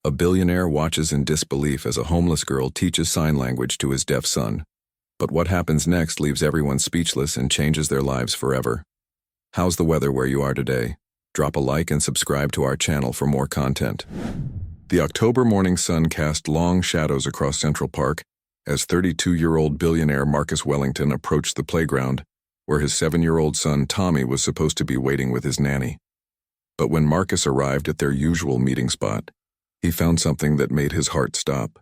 A billionaire watches in disbelief as a homeless girl teaches sign language to his deaf son. But what happens next leaves everyone speechless and changes their lives forever. How's the weather where you are today? Drop a like and subscribe to our channel for more content. The October morning sun cast long shadows across Central Park as 32-year-old billionaire Marcus Wellington approached the playground, where his 7-year-old son Tommy was supposed to be waiting with his nanny. But when Marcus arrived at their usual meeting spot, he found something that made his heart stop.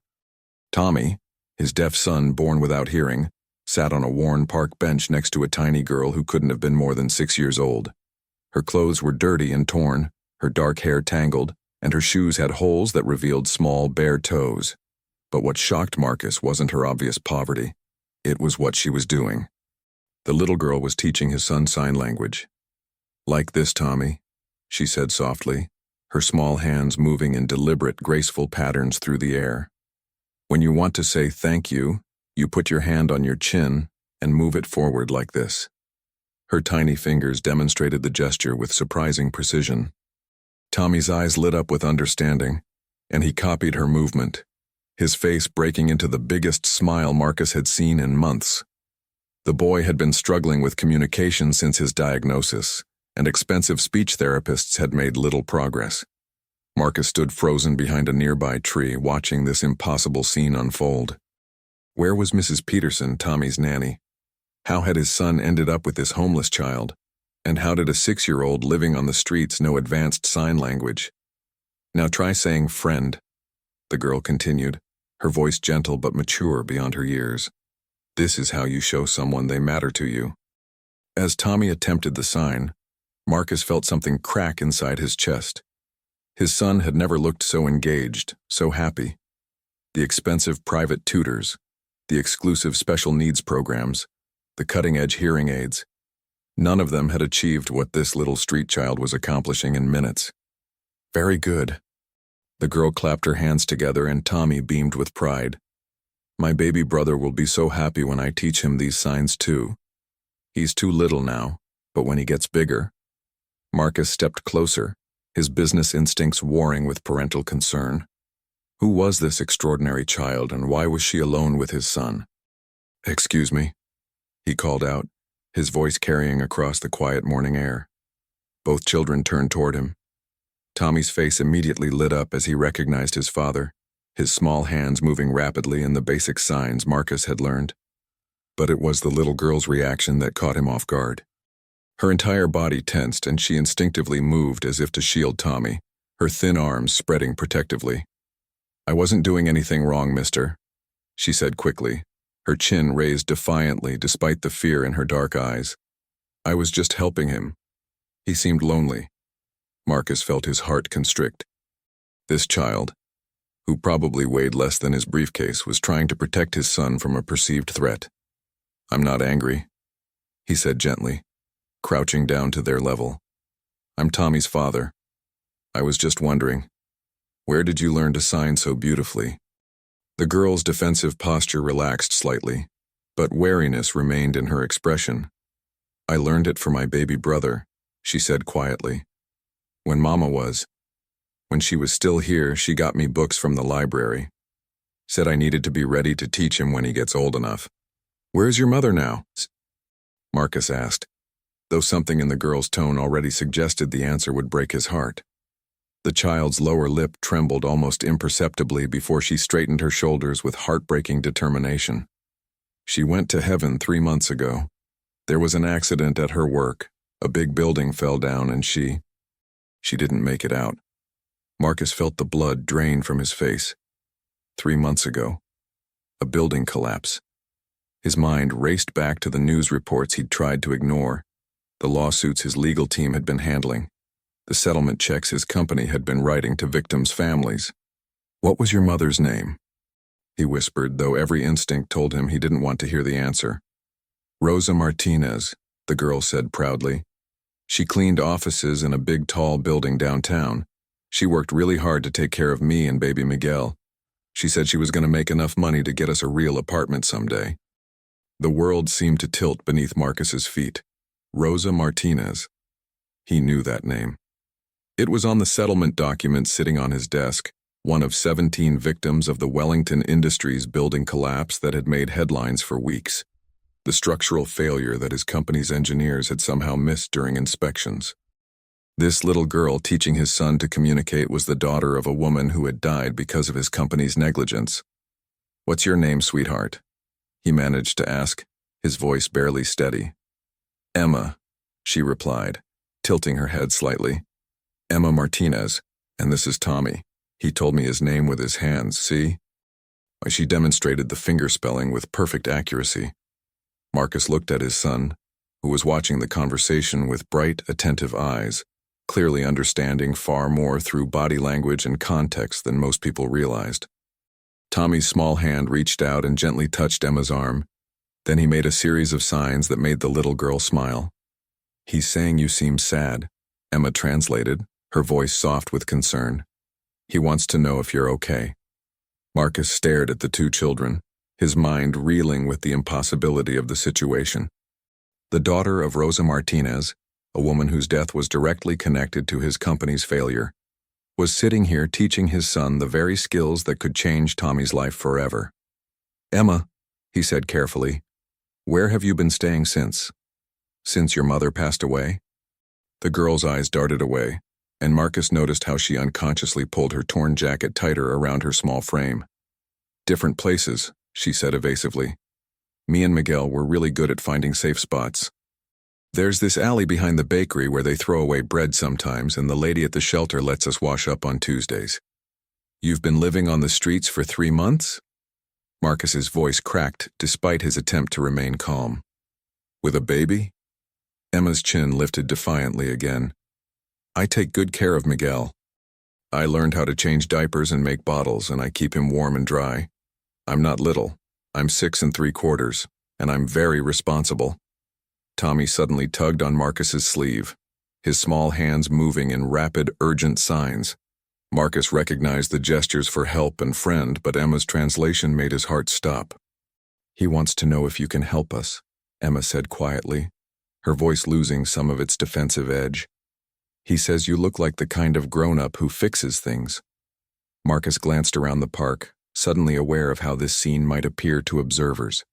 Tommy, his deaf son born without hearing, sat on a worn park bench next to a tiny girl who couldn't have been more than 6 years old. Her clothes were dirty and torn, her dark hair tangled, and her shoes had holes that revealed small, bare toes. But what shocked Marcus wasn't her obvious poverty. It was what she was doing. The little girl was teaching his son sign language. "Like this, Tommy," she said softly, her small hands moving in deliberate, graceful patterns through the air. "When you want to say thank you, you put your hand on your chin and move it forward like this." Her tiny fingers demonstrated the gesture with surprising precision. Tommy's eyes lit up with understanding, and he copied her movement, his face breaking into the biggest smile Marcus had seen in months. The boy had been struggling with communication since his diagnosis, and expensive speech therapists had made little progress. Marcus stood frozen behind a nearby tree, watching this impossible scene unfold. Where was Mrs. Peterson, Tommy's nanny? How had his son ended up with this homeless child? And how did a 6-year-old living on the streets know advanced sign language? "Now try saying friend," the girl continued, her voice gentle but mature beyond her years. "This is how you show someone they matter to you." As Tommy attempted the sign, Marcus felt something crack inside his chest. His son had never looked so engaged, so happy. The expensive private tutors, the exclusive special needs programs, the cutting-edge hearing aids. None of them had achieved what this little street child was accomplishing in minutes. "Very good." The girl clapped her hands together and Tommy beamed with pride. "My baby brother will be so happy when I teach him these signs too. He's too little now, but when he gets bigger." Marcus stepped closer, his business instincts warring with parental concern. Who was this extraordinary child, and why was she alone with his son? "Excuse me," he called out, his voice carrying across the quiet morning air. Both children turned toward him. Tommy's face immediately lit up as he recognized his father, his small hands moving rapidly in the basic signs Marcus had learned. But it was the little girl's reaction that caught him off guard. Her entire body tensed and she instinctively moved as if to shield Tommy, her thin arms spreading protectively. "I wasn't doing anything wrong, mister," she said quickly, her chin raised defiantly despite the fear in her dark eyes. "I was just helping him. He seemed lonely." Marcus felt his heart constrict. This child, who probably weighed less than his briefcase, was trying to protect his son from a perceived threat. "I'm not angry," he said gently, crouching down to their level. "I'm Tommy's father. I was just wondering, where did you learn to sign so beautifully?" The girl's defensive posture relaxed slightly, but wariness remained in her expression. "I learned it for my baby brother," she said quietly. When she was still here, she got me books from the library. Said I needed to be ready to teach him when he gets old enough." "Where's your mother now?" Marcus asked, though something in the girl's tone already suggested the answer would break his heart. The child's lower lip trembled almost imperceptibly before she straightened her shoulders with heartbreaking determination. "She went to heaven 3 months ago. There was an accident at her work. A big building fell down and she didn't make it out." Marcus felt the blood drain from his face. 3 months ago. A building collapse. His mind raced back to the news reports he'd tried to ignore, the lawsuits his legal team had been handling, the settlement checks his company had been writing to victims' families. "What was your mother's name?" he whispered, though every instinct told him he didn't want to hear the answer. "Rosa Martinez," the girl said proudly. "She cleaned offices in a big tall building downtown. She worked really hard to take care of me and baby Miguel. She said she was going to make enough money to get us a real apartment someday." The world seemed to tilt beneath Marcus's feet. Rosa Martinez. He knew that name. It was on the settlement documents sitting on his desk, one of 17 victims of the Wellington Industries building collapse that had made headlines for weeks. The structural failure that his company's engineers had somehow missed during inspections. This little girl teaching his son to communicate was the daughter of a woman who had died because of his company's negligence. "What's your name, sweetheart?" he managed to ask, his voice barely steady. "Emma," she replied, tilting her head slightly. "Emma Martinez, and this is Tommy. He told me his name with his hands, see?" She demonstrated the finger spelling with perfect accuracy. Marcus looked at his son, who was watching the conversation with bright, attentive eyes, clearly understanding far more through body language and context than most people realized. Tommy's small hand reached out and gently touched Emma's arm. Then he made a series of signs that made the little girl smile. "He's saying you seem sad," Emma translated, her voice soft with concern. "He wants to know if you're okay." Marcus stared at the two children, his mind reeling with the impossibility of the situation. The daughter of Rosa Martinez, a woman whose death was directly connected to his company's failure, was sitting here teaching his son the very skills that could change Tommy's life forever. "Emma," he said carefully, "where have you been staying since? Since your mother passed away?" The girl's eyes darted away, and Marcus noticed how she unconsciously pulled her torn jacket tighter around her small frame. "Different places," she said evasively. "Me and Miguel were really good at finding safe spots. There's this alley behind the bakery where they throw away bread sometimes, and the lady at the shelter lets us wash up on Tuesdays." "You've been living on the streets for 3 months?" Marcus's voice cracked despite his attempt to remain calm. "With a baby?" Emma's chin lifted defiantly again. "I take good care of Miguel. I learned how to change diapers and make bottles, and I keep him warm and dry. I'm not little. I'm 6 3/4, and I'm very responsible." Tommy suddenly tugged on Marcus's sleeve, his small hands moving in rapid, urgent signs. Marcus recognized the gestures for help and friend, but Emma's translation made his heart stop. "He wants to know if you can help us," Emma said quietly, her voice losing some of its defensive edge. "He says you look like the kind of grown-up who fixes things." Marcus glanced around the park, suddenly aware of how this scene might appear to observers.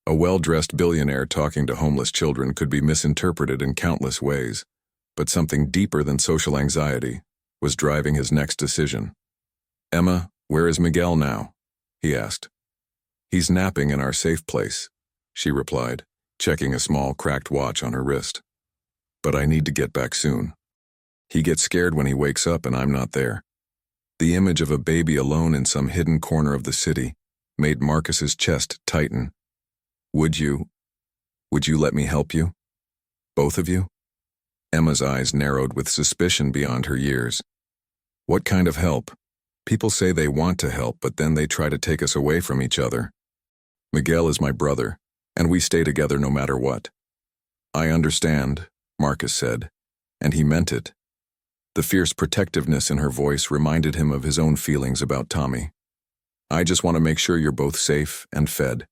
A well-dressed billionaire talking to homeless children could be misinterpreted in countless ways, but something deeper than social anxiety was driving his next decision. "Emma, where is Miguel now?" he asked. "He's napping in our safe place," she replied, checking a small cracked watch on her wrist. "But I need to get back soon. He gets scared when he wakes up and I'm not there." The image of a baby alone in some hidden corner of the city made Marcus's chest tighten. Would you let me help you? Both of you?" Emma's eyes narrowed with suspicion beyond her years. "What kind of help? People say they want to help, but then they try to take us away from each other. Miguel is my brother, and we stay together no matter what." "I understand," Marcus said, and he meant it. The fierce protectiveness in her voice reminded him of his own feelings about Tommy. "I just want to make sure you're both safe and fed."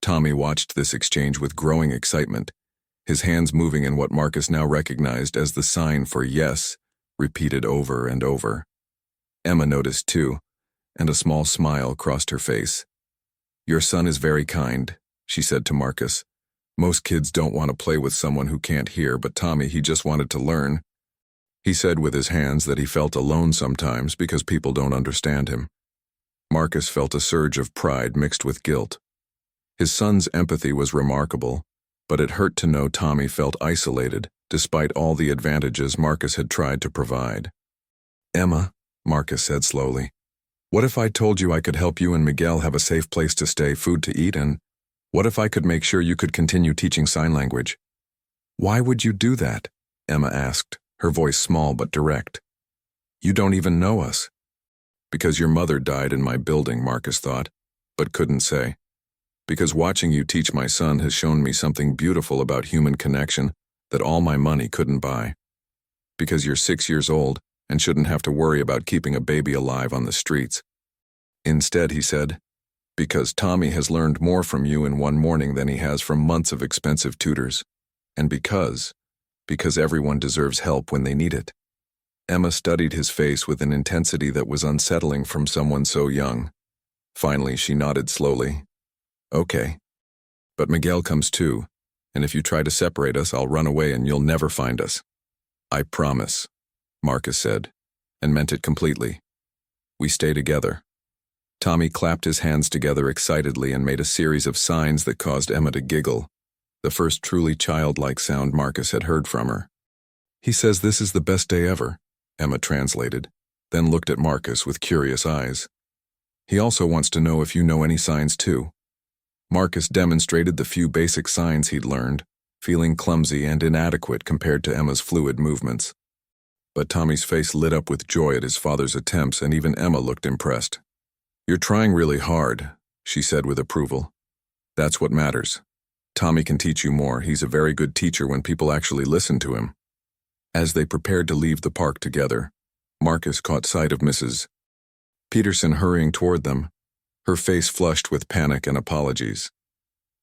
Tommy watched this exchange with growing excitement, his hands moving in what Marcus now recognized as the sign for yes, repeated over and over. Emma noticed too, and a small smile crossed her face. "Your son is very kind," she said to Marcus. "Most kids don't want to play with someone who can't hear, but Tommy, he just wanted to learn." He said with his hands that he felt alone sometimes because people don't understand him. Marcus felt a surge of pride mixed with guilt. His son's empathy was remarkable, but it hurt to know Tommy felt isolated despite all the advantages Marcus had tried to provide. "Emma," Marcus said slowly, "what if I told you I could help you and Miguel have a safe place to stay, food to eat, and what if I could make sure you could continue teaching sign language?" "Why would you do that?" Emma asked, her voice small but direct. "You don't even know us." "Because your mother died in my building," Marcus thought, but couldn't say. "Because watching you teach my son has shown me something beautiful about human connection that all my money couldn't buy. Because you're 6 years old and shouldn't have to worry about keeping a baby alive on the streets." Instead, he said, "Because Tommy has learned more from you in one morning than he has from months of expensive tutors. And because everyone deserves help when they need it." Emma studied his face with an intensity that was unsettling from someone so young. Finally, she nodded slowly. Okay. But Miguel comes too, and if you try to separate us, I'll run away and you'll never find us. I promise, Marcus said, and meant it completely. We stay together. Tommy clapped his hands together excitedly and made a series of signs that caused Emma to giggle, the first truly childlike sound Marcus had heard from her. He says this is the best day ever, Emma translated, then looked at Marcus with curious eyes. He also wants to know if you know any signs too. Marcus demonstrated the few basic signs he'd learned, feeling clumsy and inadequate compared to Emma's fluid movements. But Tommy's face lit up with joy at his father's attempts, and even Emma looked impressed. You're trying really hard, she said with approval. That's what matters. Tommy can teach you more. He's a very good teacher when people actually listen to him. As they prepared to leave the park together, Marcus caught sight of Mrs. Peterson hurrying toward them, her face flushed with panic and apologies.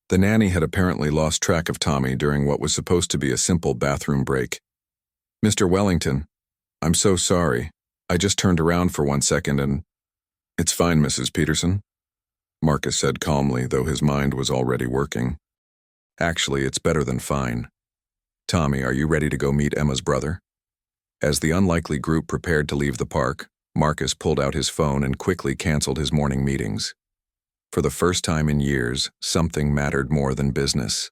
The nanny had apparently lost track of Tommy during what was supposed to be a simple bathroom break. Mr. Wellington, I'm so sorry. I just turned around for 1 second and... It's fine, Mrs. Peterson, Marcus said calmly, though his mind was already working. Actually, it's better than fine. Tommy, are you ready to go meet Emma's brother? As the unlikely group prepared to leave the park, Marcus pulled out his phone and quickly canceled his morning meetings. For the first time in years, something mattered more than business.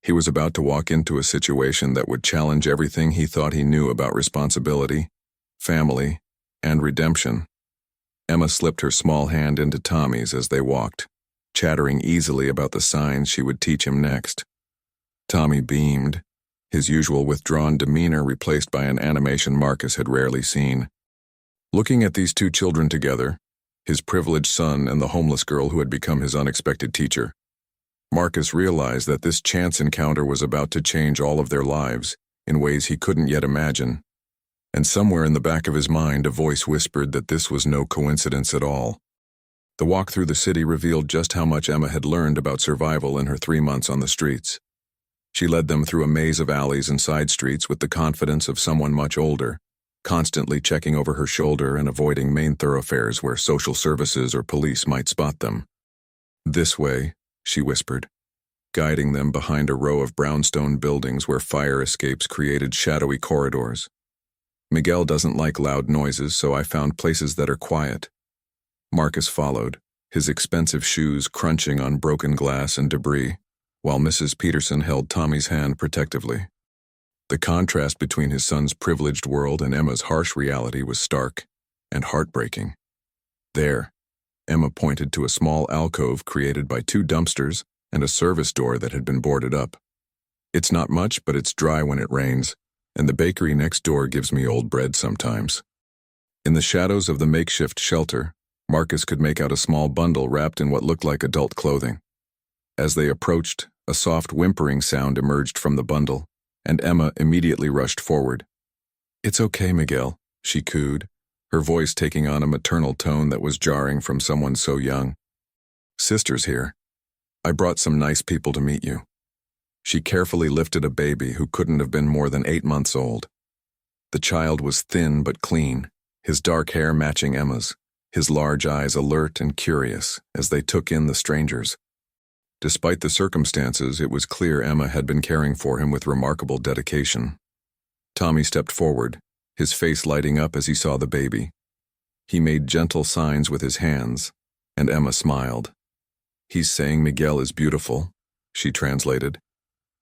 He was about to walk into a situation that would challenge everything he thought he knew about responsibility, family, and redemption. Emma slipped her small hand into Tommy's as they walked, chattering easily about the signs she would teach him next. Tommy beamed, his usual withdrawn demeanor replaced by an animation Marcus had rarely seen. Looking at these two children together, his privileged son and the homeless girl who had become his unexpected teacher, Marcus realized that this chance encounter was about to change all of their lives in ways he couldn't yet imagine. And somewhere in the back of his mind, a voice whispered that this was no coincidence at all. The walk through the city revealed just how much Emma had learned about survival in her 3 months on the streets. She led them through a maze of alleys and side streets with the confidence of someone much older, constantly checking over her shoulder and avoiding main thoroughfares where social services or police might spot them. This way, she whispered, guiding them behind a row of brownstone buildings where fire escapes created shadowy corridors. Miguel doesn't like loud noises, so I found places that are quiet. Marcus followed, his expensive shoes crunching on broken glass and debris, while Mrs. Peterson held Tommy's hand protectively. The contrast between his son's privileged world and Emma's harsh reality was stark and heartbreaking. There, Emma pointed to a small alcove created by 2 dumpsters and a service door that had been boarded up. It's not much, but it's dry when it rains, and the bakery next door gives me old bread sometimes. In the shadows of the makeshift shelter, Marcus could make out a small bundle wrapped in what looked like adult clothing. As they approached, a soft whimpering sound emerged from the bundle, and Emma immediately rushed forward. It's okay, Miguel, she cooed, her voice taking on a maternal tone that was jarring from someone so young. Sister's here. I brought some nice people to meet you. She carefully lifted a baby who couldn't have been more than 8 months old. The child was thin but clean, his dark hair matching Emma's, his large eyes alert and curious as they took in the strangers. Despite the circumstances, it was clear Emma had been caring for him with remarkable dedication. Tommy stepped forward, his face lighting up as he saw the baby. He made gentle signs with his hands, and Emma smiled. He's saying Miguel is beautiful, she translated.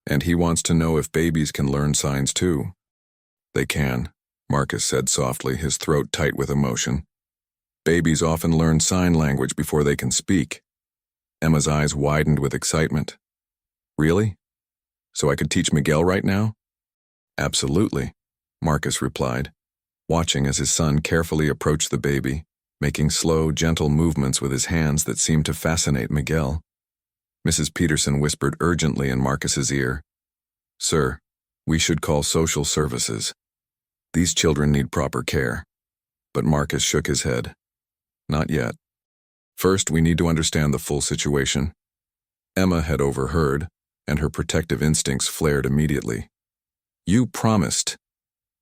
And he wants to know if babies can learn signs too. They can, Marcus said softly, his throat tight with emotion. Babies often learn sign language before they can speak. Emma's eyes widened with excitement. Really? So I could teach Miguel right now? Absolutely, Marcus replied, watching as his son carefully approached the baby, making slow, gentle movements with his hands that seemed to fascinate Miguel. Mrs. Peterson whispered urgently in Marcus's ear, Sir, we should call social services. These children need proper care. But Marcus shook his head. Not yet. First, we need to understand the full situation. Emma had overheard, and her protective instincts flared immediately. You promised,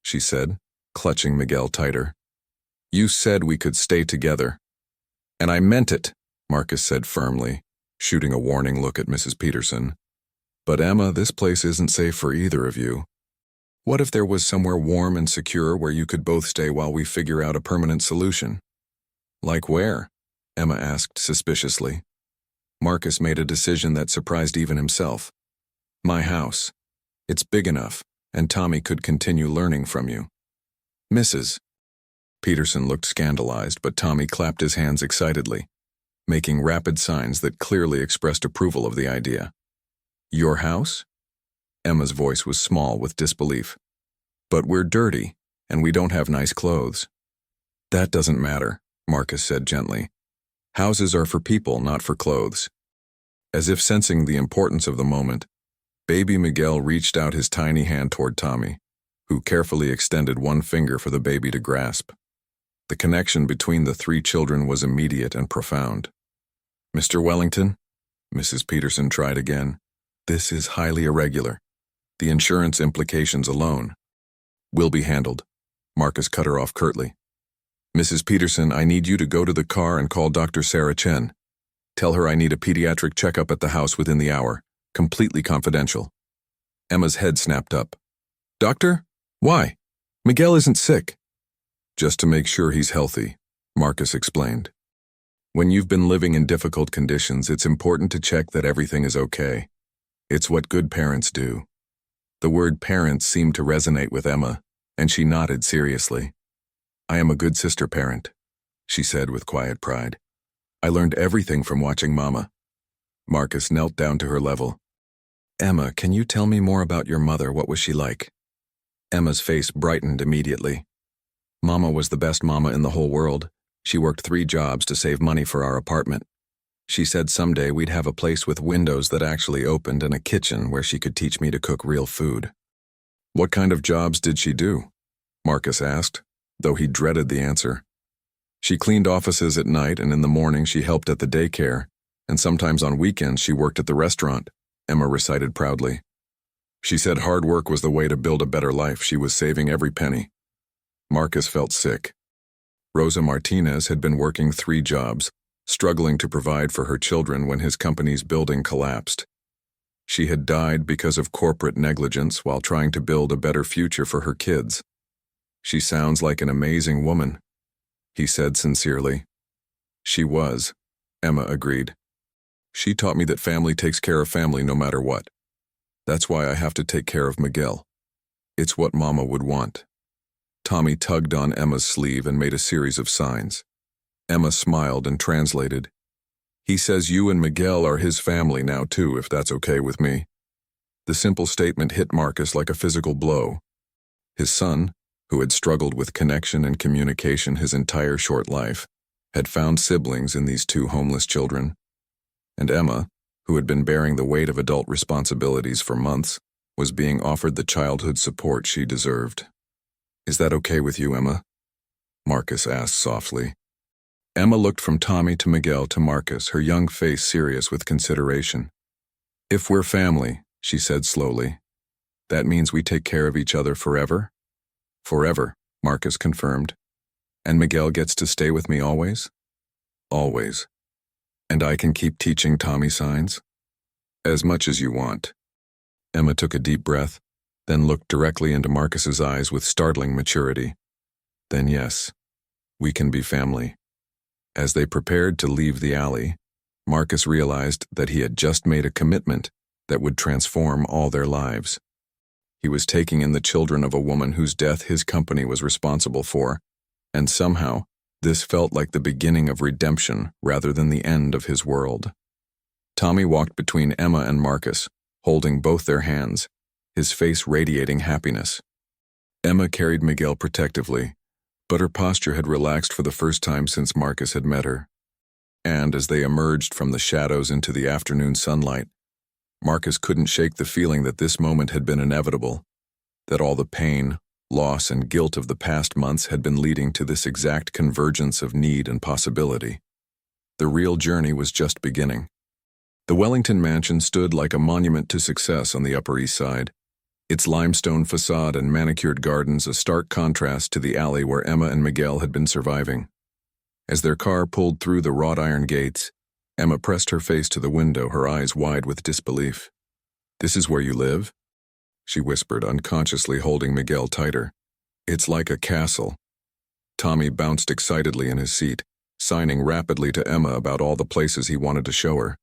she said, clutching Miguel tighter. "You said we could stay together." "And I meant it," Marcus said firmly, shooting a warning look at Mrs. Peterson. "But Emma, this place isn't safe for either of you. What if there was somewhere warm and secure where you could both stay while we figure out a permanent solution?" "Like where?" Emma asked suspiciously. Marcus made a decision that surprised even himself. "My house. It's big enough, and Tommy could continue learning from you." "Mrs." Peterson looked scandalized, but Tommy clapped his hands excitedly, making rapid signs that clearly expressed approval of the idea. "Your house?" Emma's voice was small with disbelief. "But we're dirty, and we don't have nice clothes." "That doesn't matter," Marcus said gently. "Houses are for people, not for clothes." As if sensing the importance of the moment, baby Miguel reached out his tiny hand toward Tommy, who carefully extended one finger for the baby to grasp. The connection between the three children was immediate and profound. "Mr. Wellington?" Mrs. Peterson tried again. "This is highly irregular. The insurance implications alone." "Will be handled," Marcus cut her off curtly. "Mrs. Peterson, I need you to go to the car and call Dr. Sarah Chen. Tell her I need a pediatric checkup at the house within the hour, completely confidential." Emma's head snapped up. "Doctor? Why? Miguel isn't sick." "Just to make sure he's healthy," Marcus explained. "When you've been living in difficult conditions, it's important to check that everything is okay. It's what good parents do." The word parents seemed to resonate with Emma, and she nodded seriously. "I am a good sister parent," she said with quiet pride. "I learned everything from watching Mama." Marcus knelt down to her level. "Emma, can you tell me more about your mother? What was she like?" Emma's face brightened immediately. "Mama was the best mama in the whole world. She worked 3 jobs to save money for our apartment. She said someday we'd have a place with windows that actually opened and a kitchen where she could teach me to cook real food." "What kind of jobs did she do?" Marcus asked, though he dreaded the answer. "She cleaned offices at night, and in the morning she helped at the daycare, and sometimes on weekends she worked at the restaurant," Emma recited proudly. "She said hard work was the way to build a better life. She was saving every penny." Marcus felt sick. Rosa Martinez had been working 3 jobs, struggling to provide for her children when his company's building collapsed. She had died because of corporate negligence while trying to build a better future for her kids. "She sounds like an amazing woman," he said sincerely. "She was," Emma agreed. "She taught me that family takes care of family no matter what. That's why I have to take care of Miguel. It's what Mama would want." Tommy tugged on Emma's sleeve and made a series of signs. Emma smiled and translated. "He says you and Miguel are his family now too, if that's okay with me." The simple statement hit Marcus like a physical blow. His son, who had struggled with connection and communication his entire short life, had found siblings in these 2 homeless children. And Emma, who had been bearing the weight of adult responsibilities for months, was being offered the childhood support she deserved. "Is that okay with you, Emma?" Marcus asked softly. Emma looked from Tommy to Miguel to Marcus, her young face serious with consideration. "If we're family," she said slowly, "that means we take care of each other forever?" "Forever," Marcus confirmed. "And Miguel gets to stay with me always?" "Always. And I can keep teaching Tommy signs?" "As much as you want." Emma took a deep breath, then looked directly into Marcus's eyes with startling maturity. "Then yes, we can be family." As they prepared to leave the alley, Marcus realized that he had just made a commitment that would transform all their lives. He was taking in the children of a woman whose death his company was responsible for, and somehow this felt like the beginning of redemption rather than the end of his world. Tommy walked between Emma and Marcus, holding both their hands, his face radiating happiness. Emma carried Miguel protectively, but her posture had relaxed for the first time since Marcus had met her. And as they emerged from the shadows into the afternoon sunlight, Marcus couldn't shake the feeling that this moment had been inevitable, that all the pain, loss, and guilt of the past months had been leading to this exact convergence of need and possibility. The real journey was just beginning. The Wellington mansion stood like a monument to success on the Upper East Side. its limestone facade and manicured gardens a stark contrast to the alley where Emma and Miguel had been surviving. As their car pulled through the wrought iron gates, Emma pressed her face to the window, her eyes wide with disbelief. "This is where you live?" she whispered, unconsciously holding Miguel tighter. "It's like a castle." Tommy bounced excitedly in his seat, signing rapidly to Emma about all the places he wanted to show her.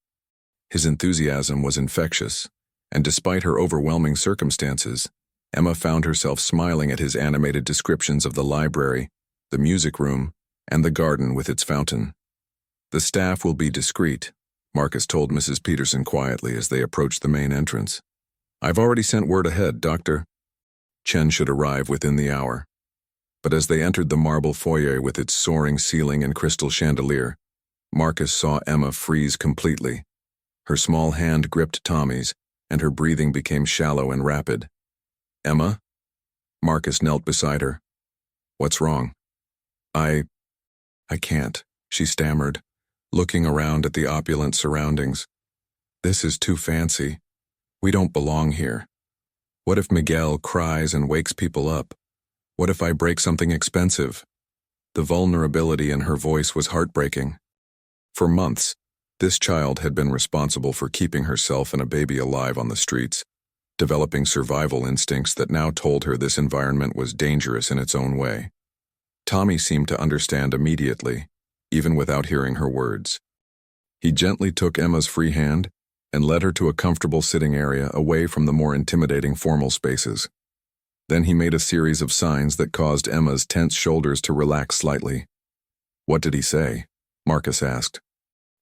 His enthusiasm was infectious, and despite her overwhelming circumstances, Emma found herself smiling at his animated descriptions of the library, the music room, and the garden with its fountain. "The staff will be discreet," Marcus told Mrs. Peterson quietly as they approached the main entrance. "I've already sent word ahead, Doctor." Chen should arrive within the hour. But as they entered the marble foyer with its soaring ceiling and crystal chandelier, Marcus saw Emma freeze completely. Her small hand gripped Tommy's, and her breathing became shallow and rapid. "Emma?" Marcus knelt beside her. "What's wrong?" I can't," she stammered, looking around at the opulent surroundings. "This is too fancy. We don't belong here. What if Miguel cries and wakes people up? What if I break something expensive?" The vulnerability in her voice was heartbreaking. For months, this child had been responsible for keeping herself and a baby alive on the streets, developing survival instincts that now told her this environment was dangerous in its own way. Tommy seemed to understand immediately, even without hearing her words. He gently took Emma's free hand and led her to a comfortable sitting area away from the more intimidating formal spaces. Then he made a series of signs that caused Emma's tense shoulders to relax slightly. "What did he say?" Marcus asked.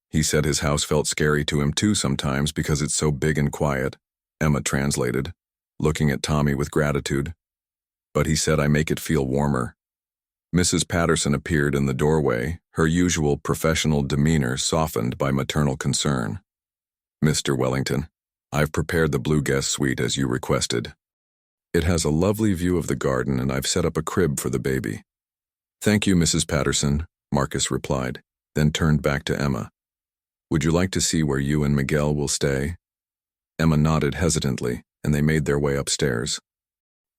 "He said his house felt scary to him too sometimes because it's so big and quiet," Emma translated, looking at Tommy with gratitude. "But he said I make it feel warmer." Mrs. Patterson appeared in the doorway, her usual professional demeanor softened by maternal concern. "Mr. Wellington, I've prepared the blue guest suite as you requested. It has a lovely view of the garden and I've set up a crib for the baby." "Thank you, Mrs. Patterson," Marcus replied, then turned back to Emma. "Would you like to see where you and Miguel will stay?" Emma nodded hesitantly, and they made their way upstairs.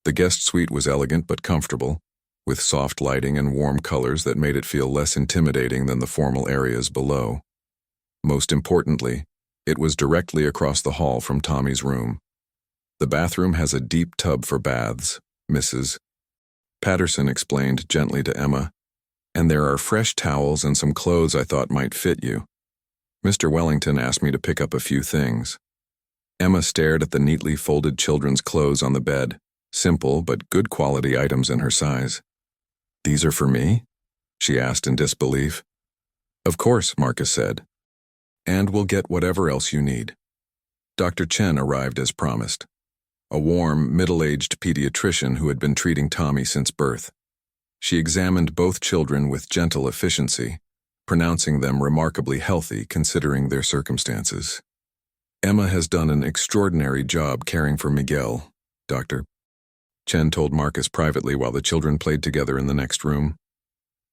The guest suite was elegant but comfortable, with soft lighting and warm colors that made it feel less intimidating than the formal areas below. Most importantly, it was directly across the hall from Tommy's room. "The bathroom has a deep tub for baths, Mrs. Patterson explained gently to Emma, "and there are fresh towels and some clothes I thought might fit you. Mr. Wellington asked me to pick up a few things." Emma stared at the neatly folded children's clothes on the bed, simple but good quality items in her size. "These are for me?" she asked in disbelief. "Of course," Marcus said. "And we'll get whatever else you need." Dr. Chen arrived as promised, a warm, middle-aged pediatrician who had been treating Tommy since birth. She examined both children with gentle efficiency, pronouncing them remarkably healthy considering their circumstances. "Emma has done an extraordinary job caring for Miguel, Doctor," Chen told Marcus privately while the children played together in the next room.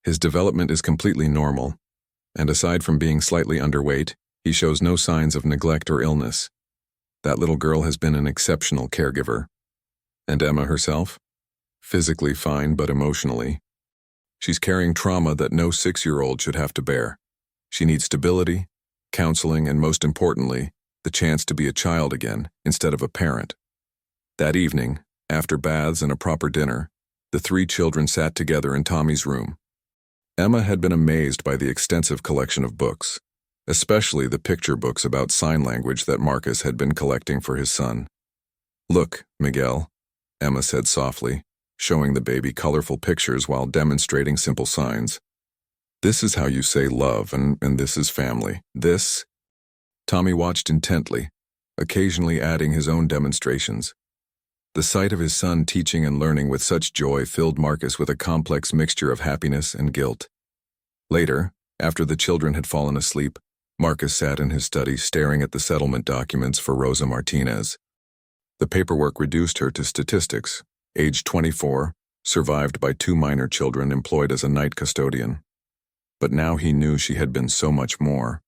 "His development is completely normal, and aside from being slightly underweight, he shows no signs of neglect or illness. That little girl has been an exceptional caregiver." "And Emma herself?" "Physically fine, but emotionally. She's carrying trauma that no 6-year-old should have to bear. She needs stability, counseling, and most importantly, the chance to be a child again instead of a parent." That evening, after baths and a proper dinner, the 3 children sat together in Tommy's room. Emma had been amazed by the extensive collection of books, especially the picture books about sign language that Marcus had been collecting for his son. "Look, Miguel," Emma said softly, showing the baby colorful pictures while demonstrating simple signs. "This is how you say love, and this is family. This—" Tommy watched intently, occasionally adding his own demonstrations. The sight of his son teaching and learning with such joy filled Marcus with a complex mixture of happiness and guilt. Later, after the children had fallen asleep, Marcus sat in his study staring at the settlement documents for Rosa Martinez. The paperwork reduced her to statistics, age 24, survived by 2 minor children employed as a night custodian. But now he knew she had been so much more.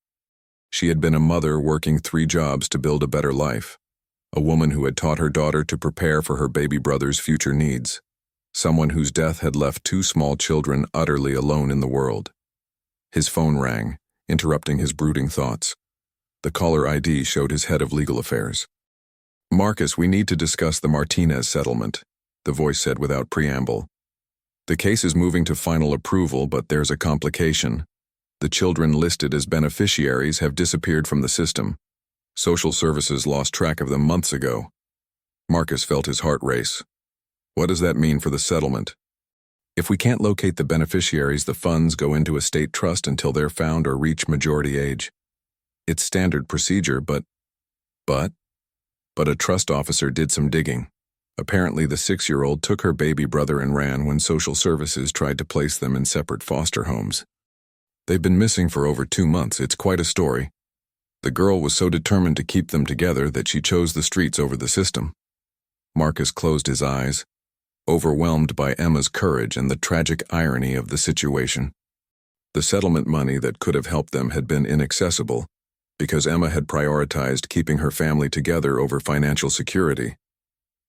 She had been a mother working 3 jobs to build a better life, A woman who had taught her daughter to prepare for her baby brother's future needs. Someone whose death had left two small children utterly alone in the world. His phone rang, interrupting his brooding thoughts. The caller ID showed his head of legal affairs. "Marcus, we need to discuss the Martinez settlement," the voice said without preamble. "The case is moving to final approval, but there's a complication. The children listed as beneficiaries have disappeared from the system. Social services lost track of them months ago." Marcus felt his heart race. "What does that mean for the settlement?" "If we can't locate the beneficiaries, the funds go into a state trust until they're found or reach majority age. It's standard procedure, but a trust officer did some digging. Apparently the 6-year-old took her baby brother and ran when social services tried to place them in separate foster homes. They've been missing for over 2 months. It's quite a story. The girl was so determined to keep them together that she chose the streets over the system." Marcus closed his eyes, overwhelmed by Emma's courage and the tragic irony of the situation. The settlement money that could have helped them had been inaccessible, because Emma had prioritized keeping her family together over financial security.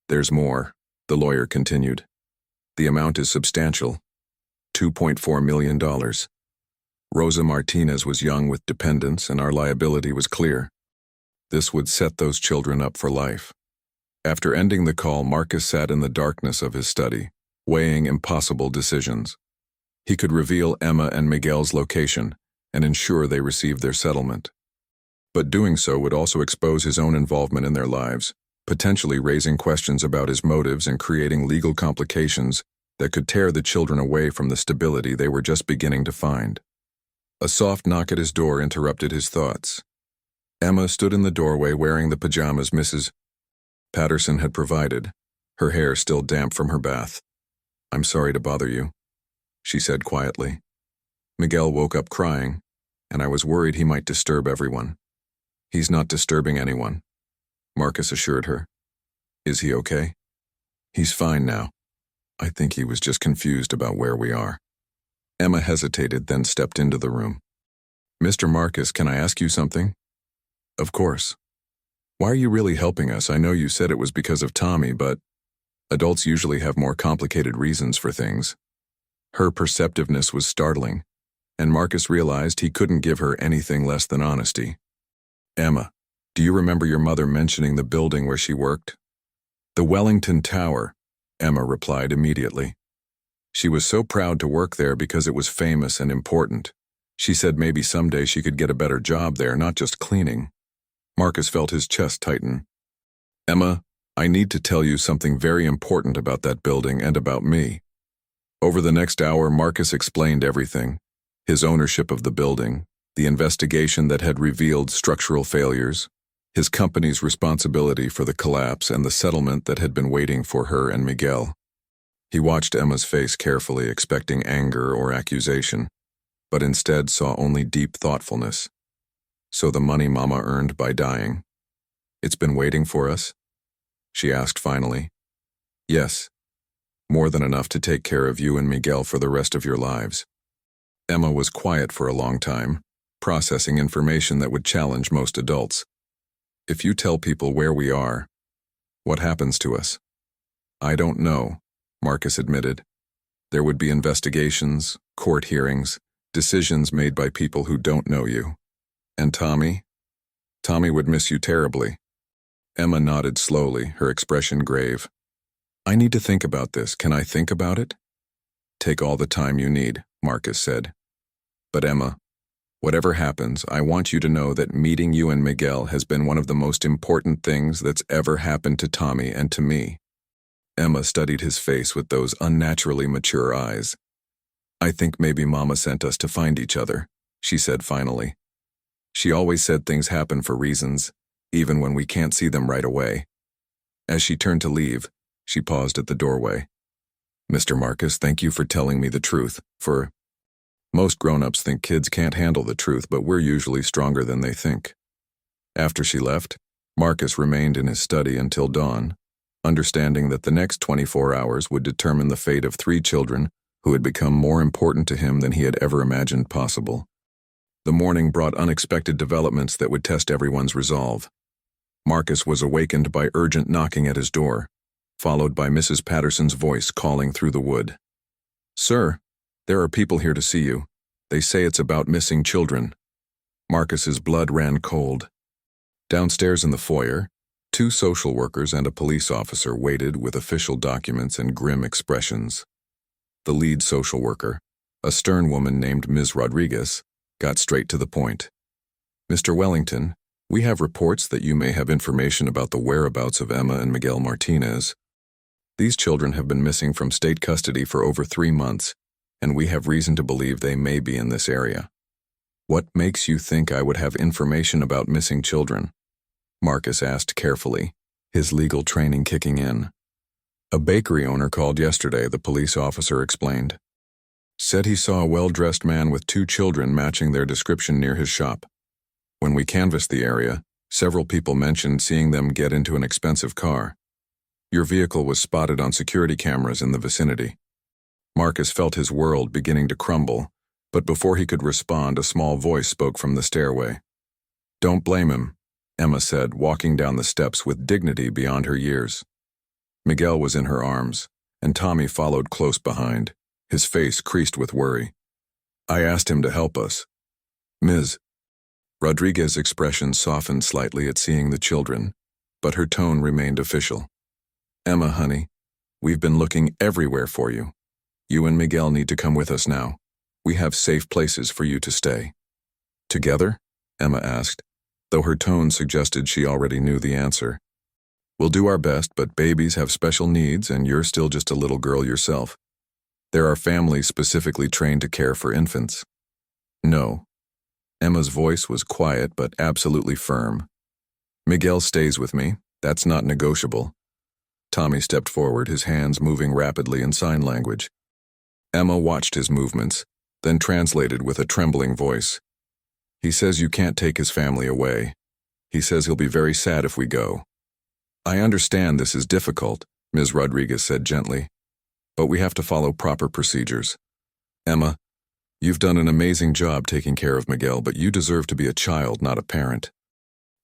"There's more," the lawyer continued. "The amount is substantial. $2.4 million. Rosa Martinez was young with dependents, and our liability was clear. This would set those children up for life." After ending the call, Marcus sat in the darkness of his study, weighing impossible decisions. He could reveal Emma and Miguel's location and ensure they received their settlement. But doing so would also expose his own involvement in their lives, potentially raising questions about his motives and creating legal complications that could tear the children away from the stability they were just beginning to find. A soft knock at his door interrupted his thoughts. Emma stood in the doorway wearing the pajamas Mrs. Patterson had provided, her hair still damp from her bath. "I'm sorry to bother you," she said quietly. "Miguel woke up crying, and I was worried he might disturb everyone." "He's not disturbing anyone," Marcus assured her. "Is he okay?" "He's fine now. I think he was just confused about where we are." Emma hesitated, then stepped into the room. "Mr. Marcus, can I ask you something?" "Of course." "Why are you really helping us? I know you said it was because of Tommy, but adults usually have more complicated reasons for things." Her perceptiveness was startling, and Marcus realized he couldn't give her anything less than honesty. "Emma, do you remember your mother mentioning the building where she worked?" "The Wellington Tower," Emma replied immediately. "She was so proud to work there because it was famous and important. She said maybe someday she could get a better job there, not just cleaning." Marcus felt his chest tighten. "Emma, I need to tell you something very important about that building and about me." Over the next hour, Marcus explained everything: his ownership of the building, the investigation that had revealed structural failures, his company's responsibility for the collapse, and the settlement that had been waiting for her and Miguel. He watched Emma's face carefully, expecting anger or accusation, but instead saw only deep thoughtfulness. "So the money Mama earned by dying, it's been waiting for us?" she asked finally. "Yes. More than enough to take care of you and Miguel for the rest of your lives." Emma was quiet for a long time, processing information that would challenge most adults. "If you tell people where we are, what happens to us?" "I don't know," Marcus admitted. "There would be investigations, court hearings, decisions made by people who don't know you. And Tommy? Tommy would miss you terribly." Emma nodded slowly, her expression grave. "I need to think about this. Can I think about it?" "Take all the time you need," Marcus said. "But Emma, whatever happens, I want you to know that meeting you and Miguel has been one of the most important things that's ever happened to Tommy and to me." Emma studied his face with those unnaturally mature eyes. "I think maybe Mama sent us to find each other," she said finally. "She always said things happen for reasons, even when we can't see them right away." As she turned to leave, she paused at the doorway. "Mr. Marcus, thank you for telling me the truth. Most grown-ups think kids can't handle the truth, but we're usually stronger than they think." After she left, Marcus remained in his study until dawn, understanding that the next 24 hours would determine the fate of 3 children who had become more important to him than he had ever imagined possible. The morning brought unexpected developments that would test everyone's resolve. Marcus was awakened by urgent knocking at his door, followed by Mrs. Patterson's voice calling through the wood. "Sir, there are people here to see you. They say it's about missing children." Marcus's blood ran cold. Downstairs in the foyer, 2 social workers and a police officer waited with official documents and grim expressions. The lead social worker, a stern woman named Ms. Rodriguez, got straight to the point. "Mr. Wellington, we have reports that you may have information about the whereabouts of Emma and Miguel Martinez. These children have been missing from state custody for over 3 months, and we have reason to believe they may be in this area." "What makes you think I would have information about missing children?" Marcus asked carefully, his legal training kicking in. "A bakery owner called yesterday," the police officer explained. "Said he saw a well-dressed man with 2 children matching their description near his shop. When we canvassed the area, several people mentioned seeing them get into an expensive car. Your vehicle was spotted on security cameras in the vicinity." Marcus felt his world beginning to crumble, but before he could respond, a small voice spoke from the stairway. "Don't blame him," Emma said, walking down the steps with dignity beyond her years. Miguel was in her arms, and Tommy followed close behind, his face creased with worry. "I asked him to help us. Ms." Rodriguez's expression softened slightly at seeing the children, but her tone remained official. "Emma, honey, we've been looking everywhere for you. You and Miguel need to come with us now. We have safe places for you to stay." "Together?" Emma asked, though her tone suggested she already knew the answer. "We'll do our best, but babies have special needs and you're still just a little girl yourself. There are families specifically trained to care for infants." "No." Emma's voice was quiet but absolutely firm. "Miguel stays with me. That's not negotiable." Tommy stepped forward, his hands moving rapidly in sign language. Emma watched his movements, then translated with a trembling voice. "He says you can't take his family away. He says he'll be very sad if we go." "I understand this is difficult," Ms. Rodriguez said gently, "but we have to follow proper procedures. Emma, you've done an amazing job taking care of Miguel, but you deserve to be a child, not a parent."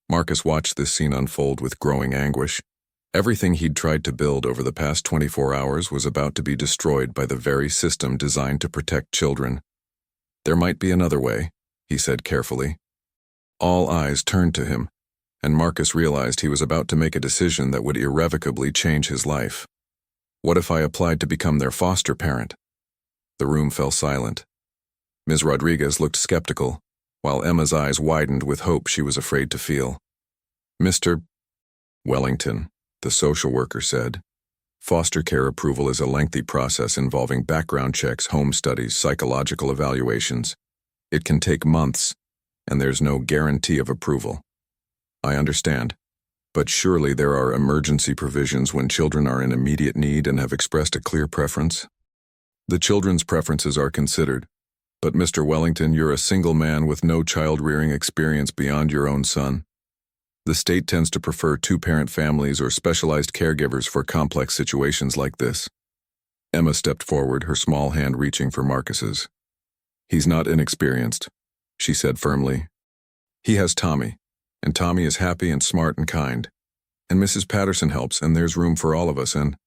Marcus watched this scene unfold with growing anguish. Everything he'd tried to build over the past 24 hours was about to be destroyed by the very system designed to protect children. "There might be another way," he said carefully. All eyes turned to him, and Marcus realized he was about to make a decision that would irrevocably change his life. "What if I applied to become their foster parent?" The room fell silent. Ms. Rodriguez looked skeptical, while Emma's eyes widened with hope she was afraid to feel. "Mr. Wellington," the social worker said, "foster care approval is a lengthy process involving background checks, home studies, psychological evaluations. It can take months, and there's no guarantee of approval. I understand, but surely there are emergency provisions when children are in immediate need and have expressed a clear preference." "The children's preferences are considered, but Mr. Wellington, you're a single man with no child-rearing experience beyond your own son. The state tends to prefer 2-parent families or specialized caregivers for complex situations like this." Emma stepped forward, her small hand reaching for Marcus's. "He's not inexperienced," she said firmly. "He has Tommy, and Tommy is happy and smart and kind. And Mrs. Patterson helps, and there's room for all of us, and—"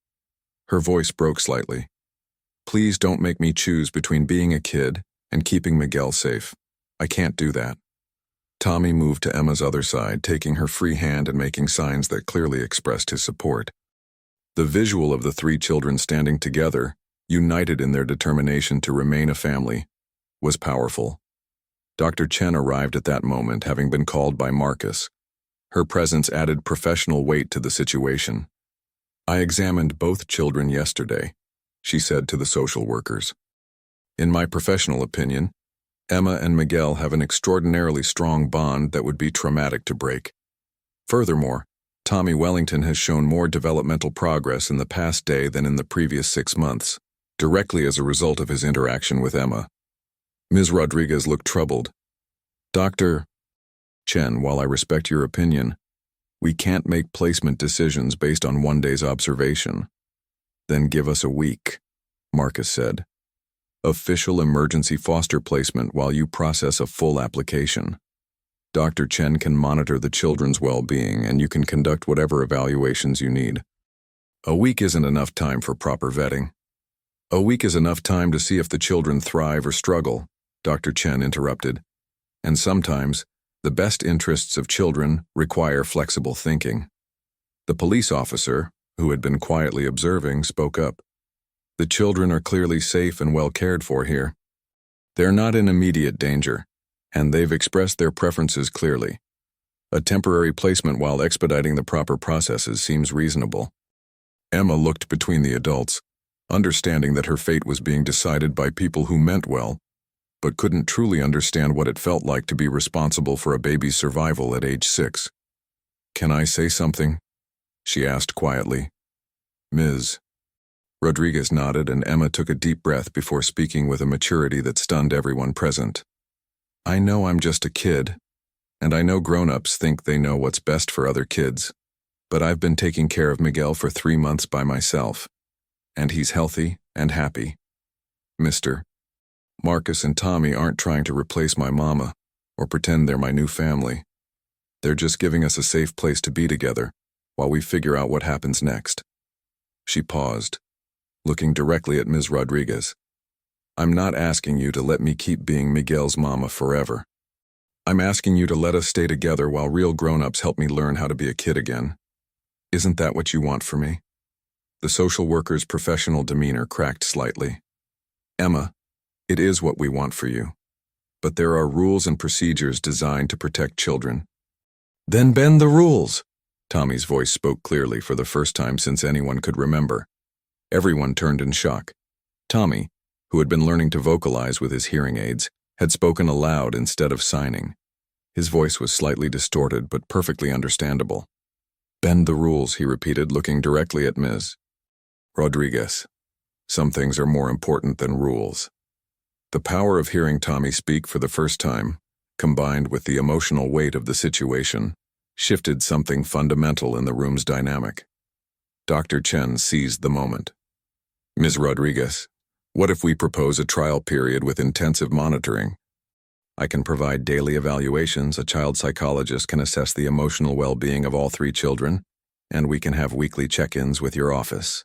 Her voice broke slightly. "Please don't make me choose between being a kid and keeping Miguel safe. I can't do that." Tommy moved to Emma's other side, taking her free hand and making signs that clearly expressed his support. The visual of the 3 children standing together, united in their determination to remain a family, was powerful. Dr. Chen arrived at that moment, having been called by Marcus. Her presence added professional weight to the situation. "I examined both children yesterday," she said to the social workers. "In my professional opinion, Emma and Miguel have an extraordinarily strong bond that would be traumatic to break. Furthermore, Tommy Wellington has shown more developmental progress in the past day than in the previous 6 months, directly as a result of his interaction with Emma." Ms. Rodriguez looked troubled. "Dr. Chen, while I respect your opinion, we can't make placement decisions based on 1 day's observation." "Then give us a week," Marcus said. "Official emergency foster placement while you process a full application." Dr. Chen can monitor the children's well-being, and you can conduct whatever evaluations you need. A week isn't enough time for proper vetting. A week is enough time to see if the children thrive or struggle, Dr. Chen interrupted. And sometimes, the best interests of children require flexible thinking. The police officer, who had been quietly observing, spoke up. The children are clearly safe and well cared for here. They're not in immediate danger, and they've expressed their preferences clearly. A temporary placement while expediting the proper processes seems reasonable. Emma looked between the adults, understanding that her fate was being decided by people who meant well, but couldn't truly understand what it felt like to be responsible for a baby's survival at age 6. "Can I say something?" she asked quietly. "Ms." Rodriguez nodded, and Emma took a deep breath before speaking with a maturity that stunned everyone present. "I know I'm just a kid, and I know grown-ups think they know what's best for other kids, but I've been taking care of Miguel for 3 months by myself, and he's healthy and happy. Mr. Marcus and Tommy aren't trying to replace my mama or pretend they're my new family. They're just giving us a safe place to be together while we figure out what happens next." She paused, looking directly at Ms. Rodriguez. "I'm not asking you to let me keep being Miguel's mama forever. I'm asking you to let us stay together while real grown-ups help me learn how to be a kid again. Isn't that what you want for me?" The social worker's professional demeanor cracked slightly. "Emma, it is what we want for you. But there are rules and procedures designed to protect children." "Then bend the rules." Tommy's voice spoke clearly for the first time since anyone could remember. Everyone turned in shock. Tommy, who had been learning to vocalize with his hearing aids, had spoken aloud instead of signing. His voice was slightly distorted but perfectly understandable. "Bend the rules," he repeated, looking directly at Ms. Rodriguez. "Some things are more important than rules." The power of hearing Tommy speak for the first time, combined with the emotional weight of the situation, shifted something fundamental in the room's dynamic. Dr. Chen seized the moment. "Ms. Rodriguez, what if we propose a trial period with intensive monitoring? I can provide daily evaluations, a child psychologist can assess the emotional well-being of all 3 children, and we can have weekly check-ins with your office."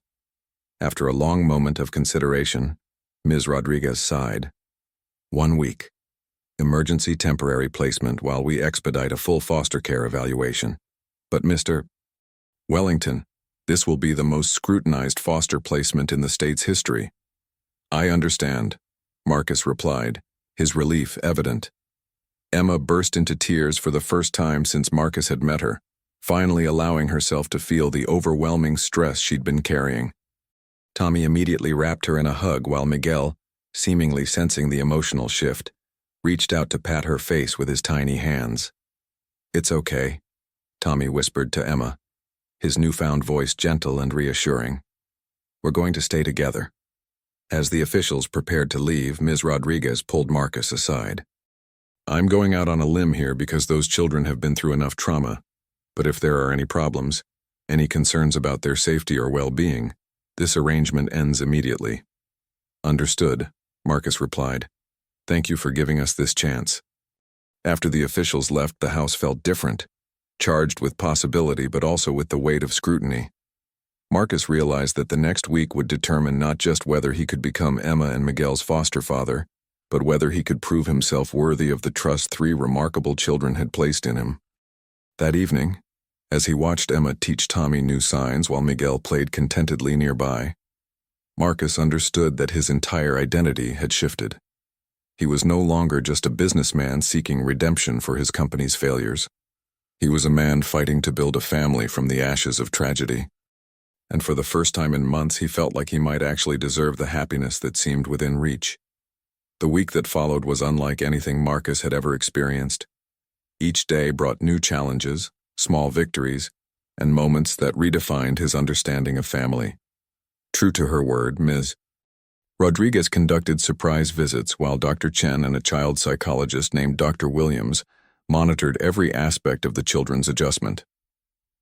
After a long moment of consideration, Ms. Rodriguez sighed. 1 week. Emergency temporary placement while we expedite a full foster care evaluation. But Mr. Wellington, this will be the most scrutinized foster placement in the state's history. "I understand," Marcus replied, his relief evident. Emma burst into tears for the first time since Marcus had met her, finally allowing herself to feel the overwhelming stress she'd been carrying. Tommy immediately wrapped her in a hug while Miguel, seemingly sensing the emotional shift, reached out to pat her face with his tiny hands. "It's okay," Tommy whispered to Emma, his newfound voice gentle and reassuring. "We're going to stay together." As the officials prepared to leave, Ms. Rodriguez pulled Marcus aside. "I'm going out on a limb here because those children have been through enough trauma, but if there are any problems, any concerns about their safety or well-being, this arrangement ends immediately." "Understood," Marcus replied. "Thank you for giving us this chance." After the officials left, the house felt different, charged with possibility but also with the weight of scrutiny. Marcus realized that the next week would determine not just whether he could become Emma and Miguel's foster father, but whether he could prove himself worthy of the trust 3 remarkable children had placed in him. That evening, as he watched Emma teach Tommy new signs while Miguel played contentedly nearby, Marcus understood that his entire identity had shifted. He was no longer just a businessman seeking redemption for his company's failures. He was a man fighting to build a family from the ashes of tragedy. And for the first time in months, he felt like he might actually deserve the happiness that seemed within reach. The week that followed was unlike anything Marcus had ever experienced. Each day brought new challenges, small victories, and moments that redefined his understanding of family. True to her word, Ms. Rodriguez conducted surprise visits while Dr. Chen and a child psychologist named Dr. Williams monitored every aspect of the children's adjustment.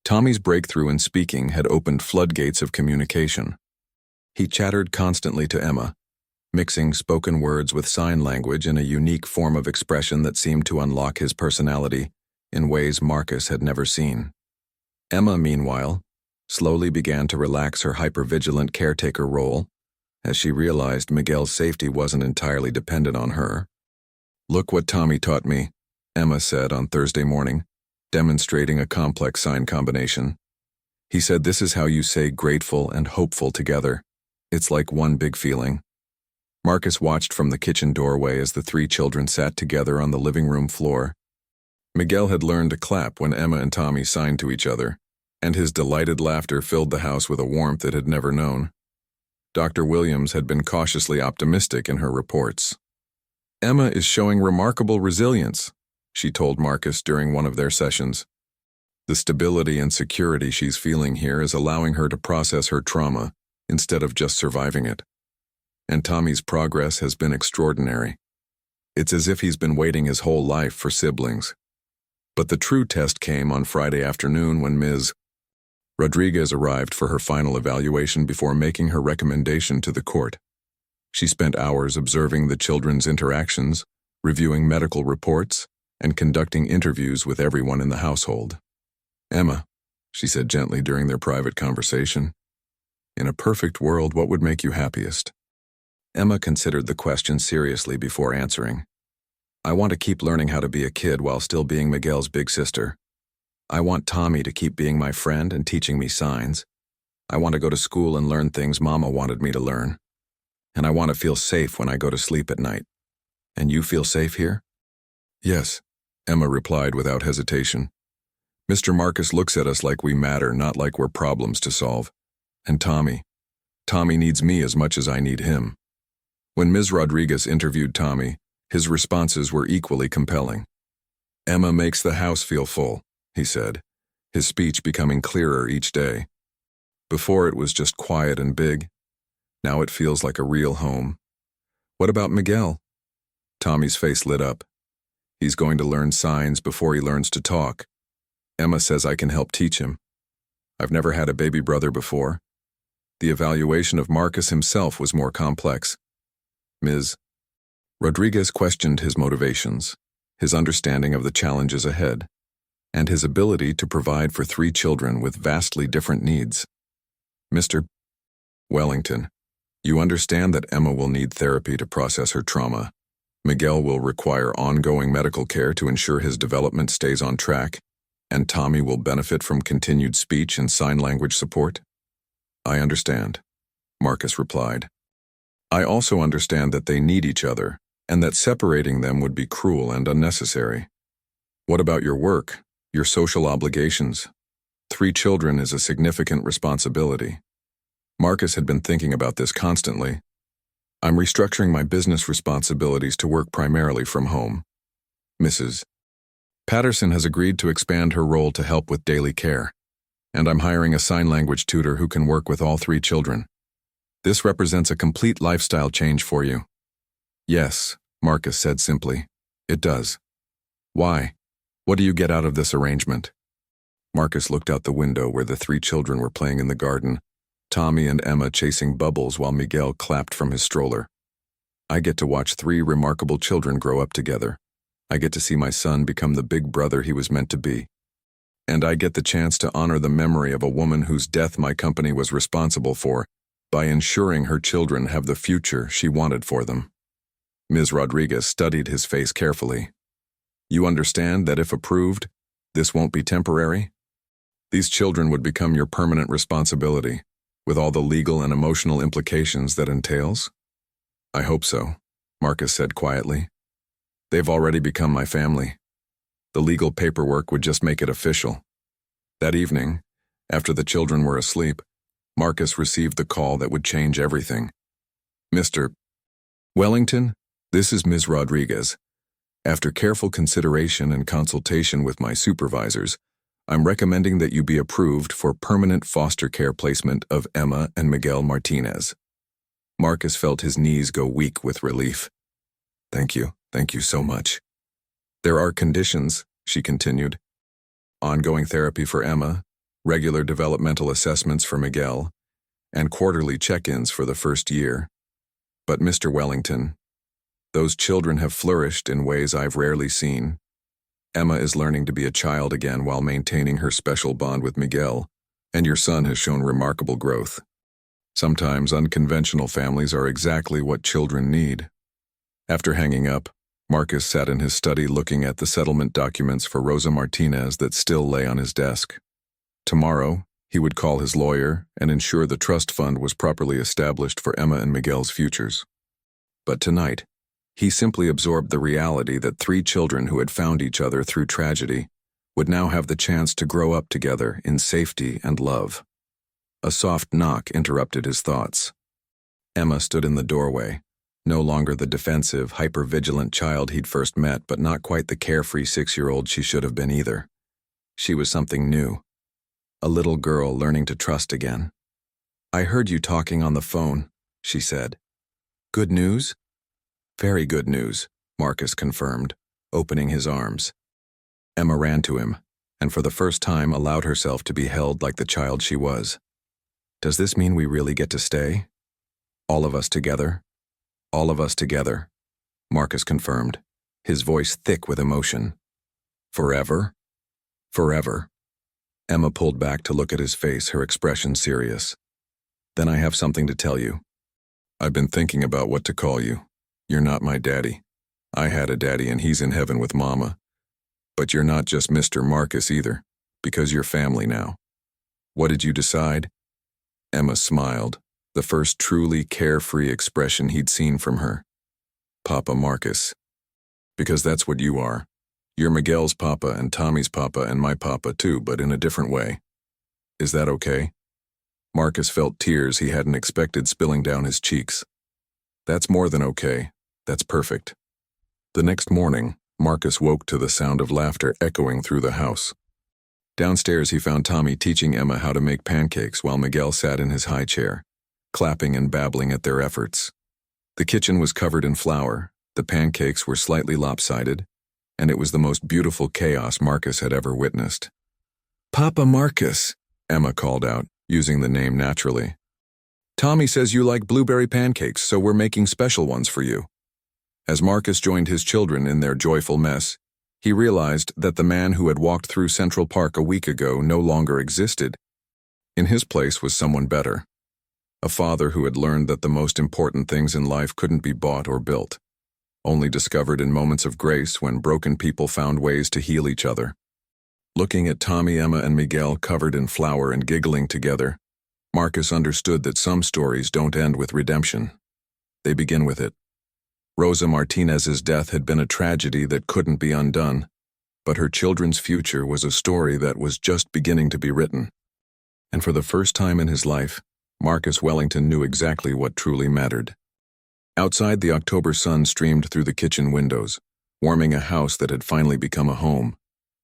Tommy's breakthrough in speaking had opened floodgates of communication. He chattered constantly to Emma, mixing spoken words with sign language in a unique form of expression that seemed to unlock his personality in ways Marcus had never seen. Emma, meanwhile, slowly began to relax her hypervigilant caretaker role as she realized Miguel's safety wasn't entirely dependent on her. "Look what Tommy taught me," Emma said on Thursday morning, demonstrating a complex sign combination. "He said this is how you say grateful and hopeful together. It's like one big feeling." Marcus watched from the kitchen doorway as the three children sat together on the living room floor. Miguel had learned to clap when Emma and Tommy signed to each other, and his delighted laughter filled the house with a warmth it had never known. Dr. Williams had been cautiously optimistic in her reports. "Emma is showing remarkable resilience," she told Marcus during one of their sessions. "The stability and security she's feeling here is allowing her to process her trauma instead of just surviving it. And Tommy's progress has been extraordinary. It's as if he's been waiting his whole life for siblings." But the true test came on Friday afternoon when Ms. Rodriguez arrived for her final evaluation before making her recommendation to the court. She spent hours observing the children's interactions, reviewing medical reports, and conducting interviews with everyone in the household. "Emma," she said gently during their private conversation, "in a perfect world, what would make you happiest?" Emma considered the question seriously before answering. "I want to keep learning how to be a kid while still being Miguel's big sister. I want Tommy to keep being my friend and teaching me signs. I want to go to school and learn things Mama wanted me to learn. And I want to feel safe when I go to sleep at night. And you feel safe here?" "Yes," Emma replied without hesitation. "Mr. Marcus looks at us like we matter, not like we're problems to solve. And Tommy needs me as much as I need him." When Ms. Rodriguez interviewed Tommy, his responses were equally compelling. "Emma makes the house feel full," he said, his speech becoming clearer each day. "Before it was just quiet and big. Now it feels like a real home." "What about Miguel?" Tommy's face lit up. "He's going to learn signs before he learns to talk. Emma says I can help teach him. I've never had a baby brother before." The evaluation of Marcus himself was more complex. Ms. Rodriguez questioned his motivations, his understanding of the challenges ahead, and his ability to provide for three children with vastly different needs. "Mr. Wellington, you understand that Emma will need therapy to process her trauma. Miguel will require ongoing medical care to ensure his development stays on track, and Tommy will benefit from continued speech and sign language support?" "I understand," Marcus replied. "I also understand that they need each other, and that separating them would be cruel and unnecessary. What about your work, your social obligations? 3 children is a significant responsibility." Marcus had been thinking about this constantly. "I'm restructuring my business responsibilities to work primarily from home. Mrs. Patterson has agreed to expand her role to help with daily care, and I'm hiring a sign language tutor who can work with all 3 children. This represents a complete lifestyle change for you." "Yes," Marcus said simply. "It does." "Why? What do you get out of this arrangement?" Marcus looked out the window where the 3 children were playing in the garden, Tommy and Emma chasing bubbles while Miguel clapped from his stroller. "I get to watch 3 remarkable children grow up together. I get to see my son become the big brother he was meant to be. And I get the chance to honor the memory of a woman whose death my company was responsible for by ensuring her children have the future she wanted for them." Ms. Rodriguez studied his face carefully. "You understand that if approved, this won't be temporary? These children would become your permanent responsibility, with all the legal and emotional implications that entails?" "I hope so," Marcus said quietly. "They've already become my family. The legal paperwork would just make it official." That evening, after the children were asleep, Marcus received the call that would change everything. "Mr. Wellington, this is Ms. Rodriguez. After careful consideration and consultation with my supervisors, I'm recommending that you be approved for permanent foster care placement of Emma and Miguel Martinez." Marcus felt his knees go weak with relief. Thank you so much." "There are conditions," she continued. "Ongoing therapy for Emma, regular developmental assessments for Miguel, and quarterly check-ins for the first year. But Mr. Wellington, those children have flourished in ways I've rarely seen. Emma is learning to be a child again while maintaining her special bond with Miguel, and your son has shown remarkable growth. Sometimes unconventional families are exactly what children need. After hanging up, Marcus sat in his study looking at the settlement documents for Rosa Martinez that still lay on his desk. Tomorrow, he would call his lawyer and ensure the trust fund was properly established for Emma and Miguel's futures. But tonight, he simply absorbed the reality that 3 children who had found each other through tragedy would now have the chance to grow up together in safety and love. A soft knock interrupted his thoughts. Emma stood in the doorway, no longer the defensive, hyper-vigilant child he'd first met, but not quite the carefree 6-year-old she should have been either. She was something new. A little girl learning to trust again. "I heard you talking on the phone," she said. "Good news?" "Very good news," Marcus confirmed, opening his arms. Emma ran to him, and for the first time allowed herself to be held like the child she was. "Does this mean we really get to stay? All of us together?" "All of us together," Marcus confirmed, his voice thick with emotion. "Forever?" "Forever." Emma pulled back to look at his face, her expression serious. "Then I have something to tell you. I've been thinking about what to call you. You're not my daddy. I had a daddy and he's in heaven with Mama. But you're not just Mr. Marcus either, because you're family now. What did you decide?" Emma smiled, the first truly carefree expression he'd seen from her. "Papa Marcus. Because that's what you are. You're Miguel's papa and Tommy's papa and my papa too, but in a different way. Is that okay?" Marcus felt tears he hadn't expected spilling down his cheeks. "That's more than okay. That's perfect." The next morning, Marcus woke to the sound of laughter echoing through the house. Downstairs he found Tommy teaching Emma how to make pancakes while Miguel sat in his high chair, clapping and babbling at their efforts. The kitchen was covered in flour, the pancakes were slightly lopsided, and it was the most beautiful chaos Marcus had ever witnessed. "Papa Marcus," Emma called out, using the name naturally. "Tommy says you like blueberry pancakes, so we're making special ones for you." As Marcus joined his children in their joyful mess, he realized that the man who had walked through Central Park a week ago no longer existed. In his place was someone better. A father who had learned that the most important things in life couldn't be bought or built, only discovered in moments of grace when broken people found ways to heal each other. Looking at Tommy, Emma, and Miguel covered in flour and giggling together, Marcus understood that some stories don't end with redemption. They begin with it. Rosa Martinez's death had been a tragedy that couldn't be undone, but her children's future was a story that was just beginning to be written. And for the first time in his life, Marcus Wellington knew exactly what truly mattered. Outside, the October sun streamed through the kitchen windows, warming a house that had finally become a home,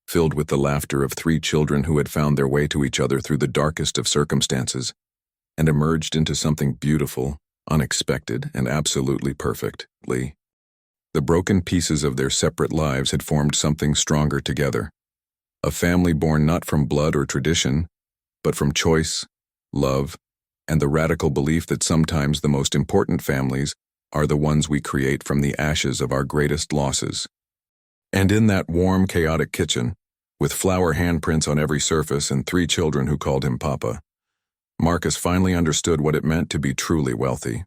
filled with the laughter of 3 children who had found their way to each other through the darkest of circumstances, and emerged into something beautiful, unexpected, and absolutely perfect. The broken pieces of their separate lives had formed something stronger together. A family born not from blood or tradition, but from choice, love, and the radical belief that sometimes the most important families are the ones we create from the ashes of our greatest losses. And in that warm, chaotic kitchen, with flour handprints on every surface and 3 children who called him Papa, Marcus finally understood what it meant to be truly wealthy.